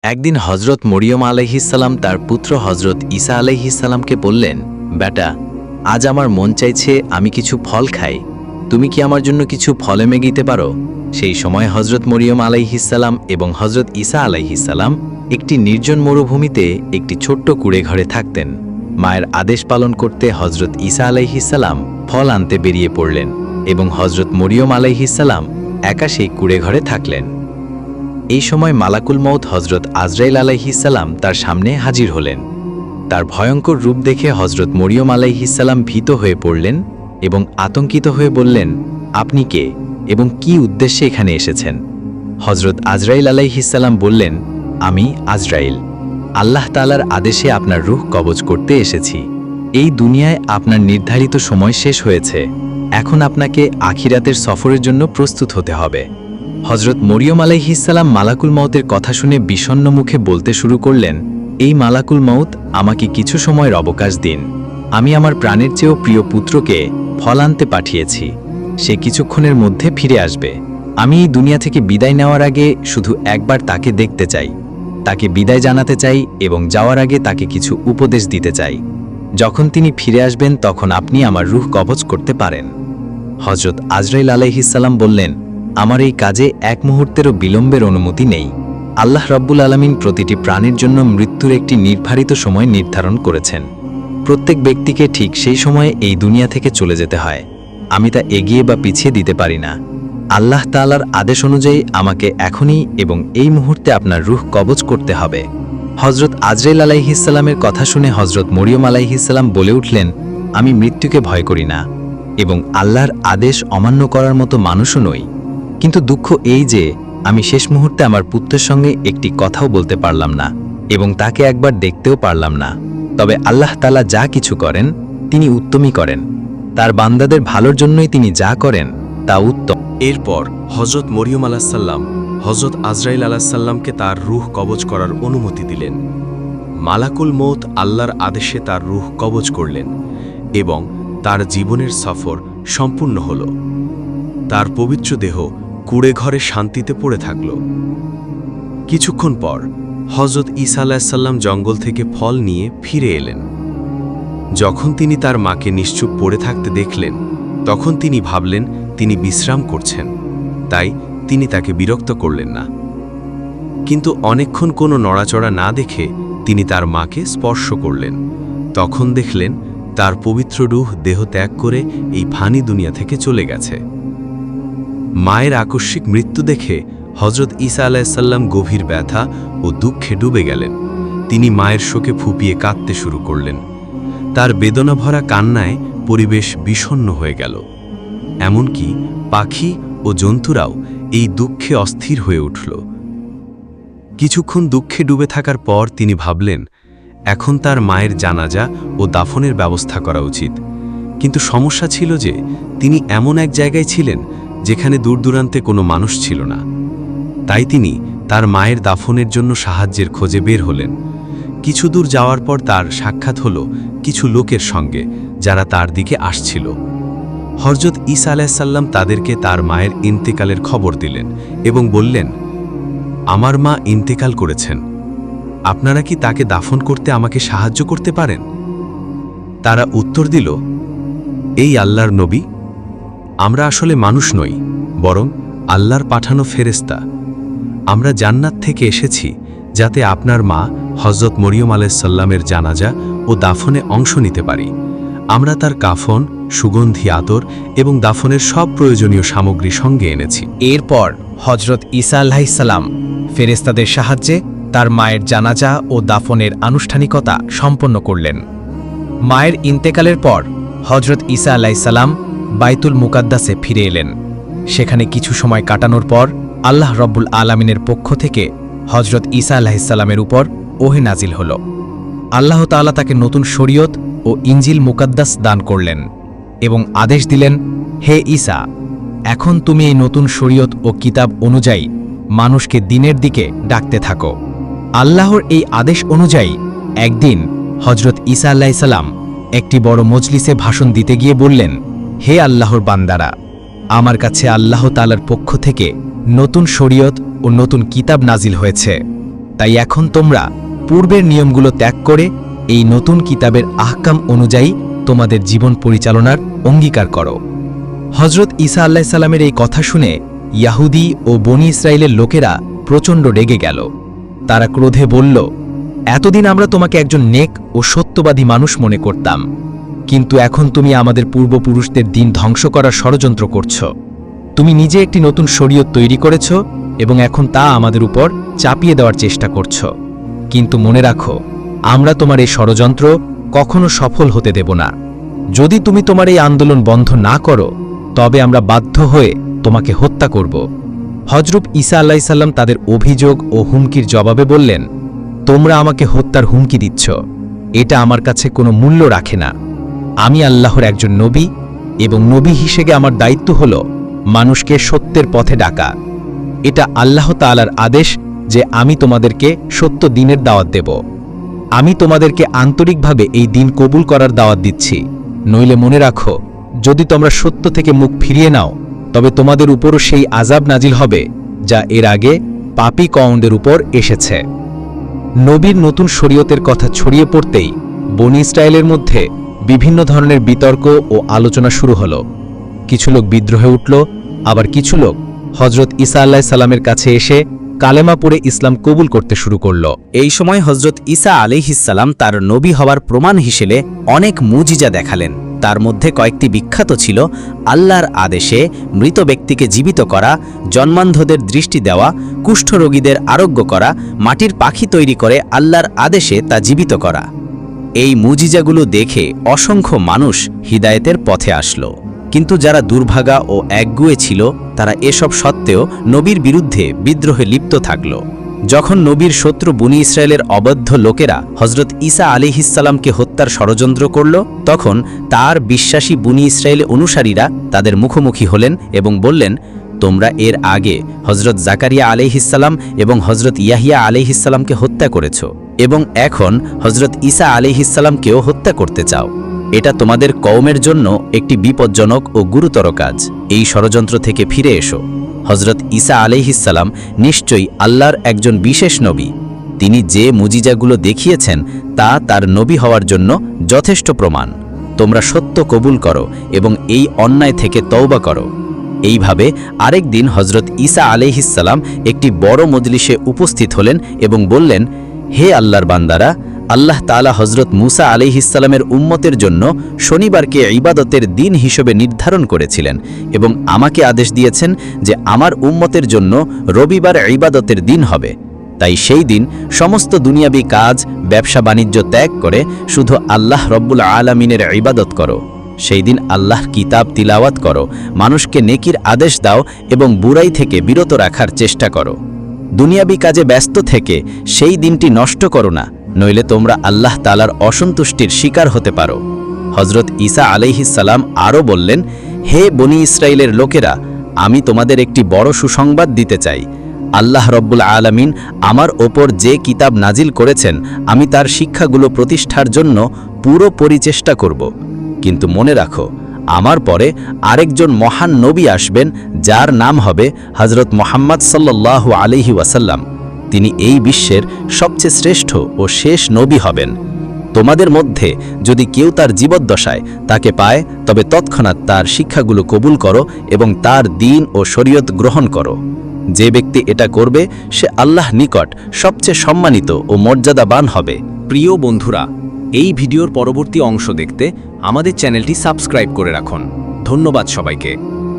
একদিন হজরত মরিয়ম আলাইহিসসালাম তার পুত্র হজরত ঈসা আলাইহিসসালামকে বললেন, বেটা, আজ আমার মন চাইছে আমি কিছু ফল খাই, তুমি কি আমার জন্য কিছু ফলে মেগিতে পারো? সেই সময় হজরত মরিয়ম আলাইহিসসালাম এবং হজরত ঈসা আলাইহিসসালাম একটি নির্জন মরুভূমিতে একটি ছোট্ট কুঁড়ে ঘরে থাকতেন। মায়ের আদেশ পালন করতে হজরত ঈসা আলাইহিসসালাম ফল আনতে বেরিয়ে পড়লেন এবং হজরত মরিয়ম আলাইহিসসালাম একা সেই কুঁড়ে ঘরে থাকলেন। এই সময় মালাকুল মউত হজরত আজরাইল আলাইহিসসালাম তার সামনে হাজির হলেন। তার ভয়ঙ্কর রূপ দেখে হজরত মরিয়ম আলাইহিসসালাম ভীত হয়ে পড়লেন এবং আতঙ্কিত হয়ে বললেন, আপনি কে এবং কি উদ্দেশ্যে এখানে এসেছেন? হজরত আজরাইল আলাইহিসসালাম বললেন, আমি আজরাইল, আল্লাহ তাআলার আদেশে আপনার রূহ কবজ করতে এসেছি। এই দুনিয়ায় আপনার নির্ধারিত সময় শেষ হয়েছে, এখন আপনাকে আখিরাতের সফরের জন্য প্রস্তুত হতে হবে। হজরত মরিয়ম আলাইহিসসালাম মালাকুল মউতের কথা শুনে বিষণ্ণ মুখে বলতে শুরু করলেন, এই মালাকুল মউত, আমাকে কিছু সময়ের অবকাশ দিন। আমি আমার প্রাণের চেয়েও প্রিয় পুত্রকে ফল আনতে পাঠিয়েছি, সে কিছুক্ষণের মধ্যে ফিরে আসবে। আমি এই দুনিয়া থেকে বিদায় নেওয়ার আগে শুধু একবার তাকে দেখতে চাই, তাকে বিদায় জানাতে চাই এবং যাওয়ার আগে তাকে কিছু উপদেশ দিতে চাই। যখন তিনি ফিরে আসবেন তখন আপনি আমার রূহ কবজ করতে পারেন। হজরত আজরাইল আলাইহিসসালাম বললেন, আমার এই কাজে এক মুহূর্তেরও বিলম্বের অনুমতি নেই। আল্লাহ রাব্বুল আলামিন প্রতিটি প্রাণীর জন্য মৃত্যুর একটি নির্ধারিত সময় নির্ধারণ করেছেন। প্রত্যেক ব্যক্তিকে ঠিক সেই সময়ে এই দুনিয়া থেকে চলে যেতে হয়, আমি তা এগিয়ে বা পিছিয়ে দিতে পারি না। আল্লাহ তাআলার আদেশ অনুযায়ী আমাকে এখনই এবং এই মুহূর্তে আপনার রূহ কবজ করতে হবে। হজরত আজরাইল আলাইহিসসালামের কথা শুনে হজরত মরিয়ম আলাইহিসসালাম বলে উঠলেন, আমি মৃত্যুকে ভয় করি না এবং আল্লাহর আদেশ অমান্য করার মতো মানুষও নই, কিন্তু দুঃখ এই যে আমি শেষ মুহূর্তে আমার পুত্রের সঙ্গে একটি কথাও বলতে পারলাম না এবং তাকে একবার দেখতেও পারলাম না। তবে আল্লাহ তাআলা যা কিছু করেন তিনি উত্তমই করেন, তার বান্দাদের ভালোর জন্যই তিনি যা করেন তা উত্তম। এরপর হজরত মরিয়ম আলাইসাল্লাম হজরত আজরাইল আলাইসাল্লামকে তার রূহ কবজ করার অনুমতি দিলেন। মালাকুল মউত আল্লাহর আদেশে তার রূহ কবজ করলেন এবং তার জীবনের সফর সম্পূর্ণ হল। তার পবিত্র দেহ কুঁড়ে ঘরে শান্তিতে পড়ে থাকল। কিছুক্ষণ পর হজরত ঈসা আলাইসাল্লাম জঙ্গল থেকে ফল নিয়ে ফিরে এলেন। যখন তিনি তার মাকে নিশ্চুপ পড়ে থাকতে দেখলেন তখন তিনি ভাবলেন তিনি বিশ্রাম করছেন, তাই তিনি তাকে বিরক্ত করলেন না। কিন্তু অনেকক্ষণ কোনো নড়াচড়া না দেখে তিনি তার মাকে স্পর্শ করলেন। তখন দেখলেন তার পবিত্র রূহ দেহ ত্যাগ করে এই ফানি দুনিয়া থেকে চলে গেছে। মায়ের আকস্মিক মৃত্যু দেখে হজরত ঈসা আলাইসাল্লাম গভীর ব্যথা ও দুঃখে ডুবে গেলেন। তিনি মায়ের শোকে ফুঁপিয়ে কাঁদতে শুরু করলেন। তার বেদনাভরা কান্নায় পরিবেশ বিষণ্ণ হয়ে গেল। এমনকি পাখি ও জন্তুরাও এই দুঃখে অস্থির হয়ে উঠল। কিছুক্ষণ দুঃখে ডুবে থাকার পর তিনি ভাবলেন এখন তার মায়ের জানাজা ও দাফনের ব্যবস্থা করা উচিত। কিন্তু সমস্যা ছিল যে তিনি এমন এক জায়গায় ছিলেন যেখানে দূরদূরান্তে কোনো মানুষ ছিল না। তাই তিনি তার মায়ের দাফনের জন্য সাহায্যের খোঁজে বের হলেন। কিছু দূর যাওয়ার পর তার সাক্ষাৎ হল কিছু লোকের সঙ্গে যারা তার দিকে আসছিল। হজরত ঈসা আলাইসাল্লাম তাদেরকে তার মায়ের ইন্তেকালের খবর দিলেন এবং বললেন, আমার মা ইন্তেকাল করেছেন, আপনারা কি তাকে দাফন করতে আমাকে সাহায্য করতে পারেন? তারা উত্তর দিল, এই আল্লাহর নবী, আমরা আসলে মানুষ নই, বরং আল্লাহর পাঠানো ফেরেশতা। আমরা জান্নাত থেকে এসেছি যাতে আপনার মা হজরত মরিয়ম আলাইসাল্লামের জানাজা ও দাফনে অংশ নিতে পারি। আমরা তার কাফন, সুগন্ধি আতর এবং দাফনের সব প্রয়োজনীয় সামগ্রী সঙ্গে এনেছি। এরপর হজরত ঈসা আলাইহিসসালাম ফেরেশতাদের সাহায্যে তার মায়ের জানাজা ও দাফনের আনুষ্ঠানিকতা সম্পন্ন করলেন। মায়ের ইন্তেকালের পর হজরত ঈসা আলাইহিসসালাম বাইতুল মুকাদ্দাসে ফিরে এলেন। সেখানে কিছু সময় কাটানোর পর আল্লাহ রব্বুল আলামিনের পক্ষ থেকে হজরত ঈসা আলাইহিসসালামের উপর ওহী নাজিল হল। আল্লাহ তাআলা তাকে নতুন শরীয়ত ও ইনজিল মুকাদ্দাস দান করলেন এবং আদেশ দিলেন, হে ঈসা, এখন তুমি এই নতুন শরীয়ত ও কিতাব অনুযায়ী মানুষকে দ্বীনের দিকে ডাকতে থাকো। আল্লাহর এই আদেশ অনুযায়ী একদিন হজরত ঈসা আলাইহিসসালাম একটি বড় মজলিসে ভাষণ দিতে গিয়ে বললেন, হে আল্লাহর বান্দারা, আমার কাছে আল্লাহ তাআলার পক্ষ থেকে নতুন শরীয়ত ও নতুন কিতাব নাজিল হয়েছে। তাই এখন তোমরা পূর্বের নিয়মগুলো ত্যাগ করে এই নতুন কিতাবের আহকাম অনুযায়ী তোমাদের জীবন পরিচালনার অঙ্গীকার করো। হজরত ঈসা আলাইহিস সালামের এই কথা শুনে ইয়াহুদি ও বনি ইসরায়েলের লোকেরা প্রচণ্ড রেগে গেল। তারা ক্রোধে বলল, এতদিন আমরা তোমাকে একজন নেক ও সত্যবাদী মানুষ মনে করতাম, কিন্তু এখন তুমি আমাদের পূর্বপুরুষদের দিন ধ্বংস করার ষড়যন্ত্র করছ। তুমি নিজে একটি নতুন শরীয়ত তৈরি করেছ এবং এখন তা আমাদের উপর চাপিয়ে দেওয়ার চেষ্টা করছ। কিন্তু মনে রাখো, আমরা তোমার এই ষড়যন্ত্র কখনো সফল হতে দেব না। যদি তুমি তোমার এই আন্দোলন বন্ধ না করো, তবে আমরা বাধ্য হয়ে তোমাকে হত্যা করব। হজরত ঈসা আলাইহিস সালাম তাদের অভিযোগ ও হুমকির জবাবে বললেন, তোমরা আমাকে হত্যার হুমকি দিচ্ছ, এটা আমার কাছে কোনো মূল্য রাখে না। আমি আল্লাহর একজন নবী এবং নবী হিসেবে আমার দায়িত্ব হল মানুষকে সত্যের পথে ডাকা। এটা আল্লাহ তাআলার আদেশ যে আমি তোমাদেরকে সত্য দিনের দাওয়াত দেব। আমি তোমাদেরকে আন্তরিকভাবে এই দিন কবুল করার দাওয়াত দিচ্ছি। নইলে মনে রাখো, যদি তোমরা সত্য থেকে মুখ ফিরিয়ে নাও, তবে তোমাদের উপরও সেই আযাব নাজিল হবে যা এর আগে পাপী কওমদের উপর এসেছে। নবীর নতুন শরীয়তের কথা ছড়িয়ে পড়তেই বনি ইসরায়েলের মধ্যে বিভিন্ন ধরনের বিতর্ক ও আলোচনা শুরু হলো। কিছু লোক বিদ্রোহে উঠল, আবার কিছু লোক হজরত ঈসা আলাইহিস সালামের কাছে এসে কালেমা পড়ে ইসলাম কবুল করতে শুরু করল। এই সময় হজরত ঈসা আলাইহিস সালাম তার নবী হওয়ার প্রমাণ হিসেবে অনেক মুজিজা দেখালেন। তার মধ্যে কয়েকটি বিখ্যাত ছিল আল্লাহর আদেশে মৃত ব্যক্তিকে জীবিত করা, জন্মান্ধদের দৃষ্টি দেওয়া, কুষ্ঠরোগীদের আরোগ্য করা, মাটির পাখি তৈরি করে আল্লাহর আদেশে তা জীবিত করা। এই মুজিজাগুলো দেখে অসংখ্য মানুষ হিদায়েতের পথে আসলো। কিন্তু যারা দুর্ভাগা ও একগুঁয়ে ছিল, তারা এসব সত্ত্বেও নবীর বিরুদ্ধে বিদ্রোহে লিপ্ত থাকল। যখন নবীর শত্রু বনি ইসরায়েলের অবদ্ধ লোকেরা হজরত ঈসা আলাইহিস সালামকে হত্যার ষড়যন্ত্র করল, তখন তার বিশ্বাসী বনি ইসরায়েল অনুসারীরা তাদের মুখোমুখি হলেন এবং বললেন, তোমরা এর আগে হজরত জাকারিয়া আলাইহিস সালাম এবং হজরত ইয়াহিয়া আলাইহিস সালামকে হত্যা করেছ এবং এখন হজরত ঈসা আলাইহিস সালামকেও হত্যা করতে চাও। এটা তোমাদের কওমের জন্য একটি বিপজ্জনক ও গুরুতর কাজ। এই ষড়যন্ত্র থেকে ফিরে এসো। হজরত ঈসা আলাইহিস সালাম নিশ্চয়ই আল্লাহর একজন বিশেষ নবী। তিনি যে মুজিজাগুলো দেখিয়েছেন তা তার নবী হওয়ার জন্য যথেষ্ট প্রমাণ। তোমরা সত্য কবুল করো এবং এই অন্যায় থেকে তওবা করো। এইভাবে আরেক দিন হজরত ঈসা আলাইহিস সালাম একটি বড় মজলিসে উপস্থিত হলেন এবং বললেন, হে আল্লাহর বান্দারা, আল্লাহ তাআলা হজরত মুসা আলাইহিস সালামের উম্মতের জন্য শনিবারকে ইবাদতের দিন হিসেবে নির্ধারণ করেছিলেন এবং আমাকে আদেশ দিয়েছেন যে আমার উম্মতের জন্য রবিবার ইবাদতের দিন হবে। তাই সেই দিন সমস্ত দুনিয়াবী কাজ, ব্যবসা বাণিজ্য ত্যাগ করে শুধু আল্লাহ রব্বুল আলামিনের ইবাদত করো। সেই দিন আল্লাহর কিতাব তিলাওয়াত করো, মানুষকে নেকির আদেশ দাও এবং বুরাই থেকে বিরত রাখার চেষ্টা করো। দুনিয়াবী কাজে ব্যস্ত থেকে সেই দিনটি নষ্ট করো না, নইলে তোমরা আল্লাহ তাআলার অসন্তুষ্টির শিকার হতে পারো। হজরত ঈসা আলাইহিস সালাম আরও বললেন, হে বনি ইসরায়েলের লোকেরা, আমি তোমাদের একটি বড় সুসংবাদ দিতে চাই। আল্লাহ রব্বুল আলামিন আমার ওপর যে কিতাব নাজিল করেছেন, আমি তার শিক্ষাগুলো প্রতিষ্ঠার জন্য পুরো পরিচেষ্টা করব। কিন্তু মনে রাখো, আমার পরে আরেকজন মহান নবী আসবেন, যার নাম হবে হজরত মুহাম্মদ সাল্লাল্লাহু আলাইহি ওয়াসাল্লাম। তিনি এই বিশ্বের সবচেয়ে শ্রেষ্ঠ ও শেষ নবী হবেন। তোমাদের মধ্যে যদি কেউ তার জীবদ্দশায় তাকে পায়, তবে তৎক্ষণাৎ তার শিক্ষাগুলো কবুল করো এবং তার দ্বীন ও শরীয়ত গ্রহণ করো। যে ব্যক্তি এটা করবে, সে আল্লাহ নিকট সবচেয়ে সম্মানিত ও মর্যাদাবান হবে। প্রিয় বন্ধুরা, এই ভিডিওর পরবর্তী অংশ দেখতে আমাদের চ্যানেলটি সাবস্ক্রাইব করে রাখুন। ধন্যবাদ সবাইকে।